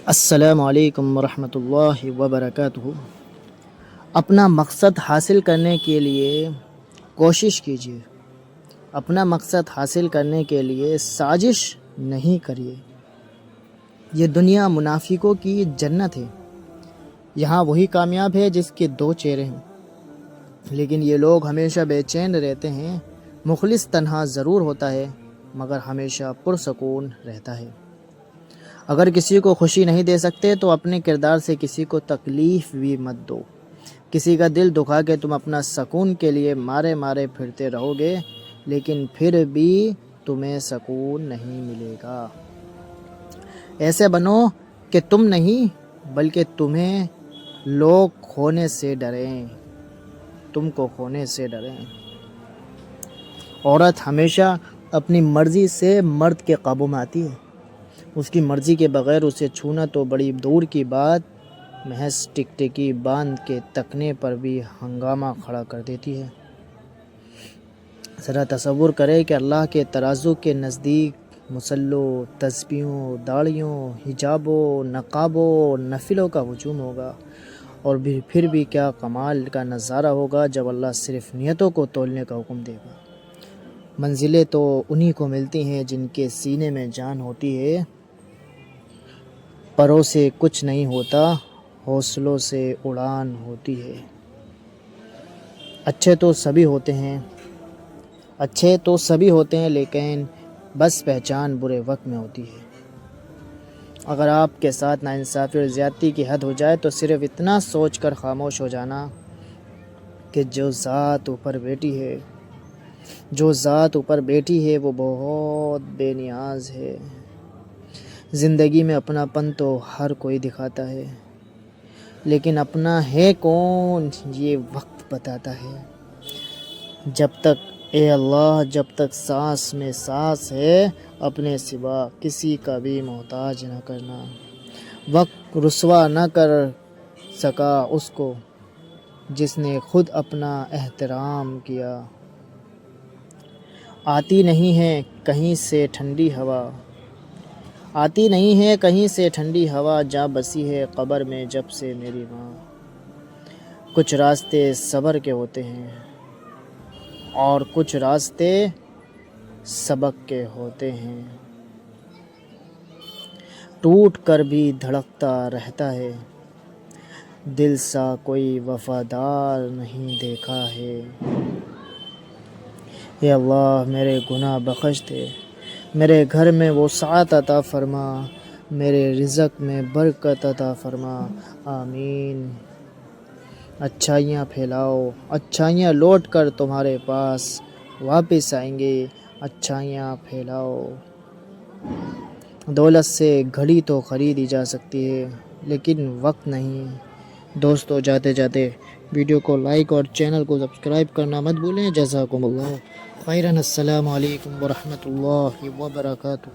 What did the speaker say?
السلام علیکم ورحمۃ اللہ وبرکاتہ۔ اپنا مقصد حاصل کرنے کے لیے کوشش کیجیے، اپنا مقصد حاصل کرنے کے لیے سازش نہیں کریے۔ یہ دنیا منافقوں کی جنت ہے، یہاں وہی کامیاب ہے جس کے دو چہرے ہیں، لیکن یہ لوگ ہمیشہ بے چین رہتے ہیں۔ مخلص تنہا ضرور ہوتا ہے مگر ہمیشہ پرسکون رہتا ہے۔ اگر کسی کو خوشی نہیں دے سکتے تو اپنے کردار سے کسی کو تکلیف بھی مت دو۔ کسی کا دل دکھا کے تم اپنا سکون کے لیے مارے مارے پھرتے رہو گے، لیکن پھر بھی تمہیں سکون نہیں ملے گا۔ ایسے بنو کہ تم نہیں بلکہ تمہیں لوگ کھونے سے ڈریں، تم کو کھونے سے ڈریں۔ عورت ہمیشہ اپنی مرضی سے مرد کے قابو میں آتی ہے، اس کی مرضی کے بغیر اسے چھونا تو بڑی دور کی بات، محض ٹکٹکی باندھ کے تکنے پر بھی ہنگامہ کھڑا کر دیتی ہے۔ ذرا تصور کرے کہ اللہ کے ترازو کے نزدیک مصلوں، تسبیحوں، داڑھیوں، حجابوں، نقابوں، نفلوں کا ہجوم ہوگا، اور پھر بھی کیا کمال کا نظارہ ہوگا جب اللہ صرف نیتوں کو تولنے کا حکم دے گا۔ منزلیں تو انہی کو ملتی ہیں جن کے سینے میں جان ہوتی ہے، پروں سے کچھ نہیں ہوتا، حوصلوں سے اڑان ہوتی ہے۔ اچھے تو سبھی ہوتے ہیں لیکن بس پہچان برے وقت میں ہوتی ہے۔ اگر آپ کے ساتھ ناانصافی اور زیادتی کی حد ہو جائے تو صرف اتنا سوچ کر خاموش ہو جانا کہ جو ذات اوپر بیٹھی ہے وہ بہت بے نیاز ہے۔ زندگی میں اپنا پن تو ہر کوئی دکھاتا ہے، لیکن اپنا ہے کون یہ وقت بتاتا ہے۔ جب تک سانس میں سانس ہے، اپنے سوا کسی کا بھی محتاج نہ کرنا۔ وقت رسوا نہ کر سکا اس کو جس نے خود اپنا احترام کیا۔ آتی نہیں ہے کہیں سے ٹھنڈی ہوا، جا بسی ہے قبر میں جب سے میری ماں۔ کچھ راستے صبر کے ہوتے ہیں اور کچھ راستے سبق کے ہوتے ہیں۔ ٹوٹ کر بھی دھڑکتا رہتا ہے، دل سا کوئی وفادار نہیں دیکھا ہے۔ اے اللہ میرے گناہ بخش دے، میرے گھر میں وسعت عطا فرما، میرے رزق میں برکت عطا فرما، آمین۔ اچھائیاں پھیلاؤ، اچھائیاں لوٹ کر تمہارے پاس واپس آئیں گے، اچھائیاں پھیلاؤ۔ دولت سے گھڑی تو خریدی جا سکتی ہے لیکن وقت نہیں۔ دوستو جاتے جاتے ویڈیو کو لائک اور چینل کو سبسکرائب کرنا مت بھولیں۔ جزاکم اللہ خیرا۔ السلام علیکم ورحمۃ اللہ وبرکاتہ۔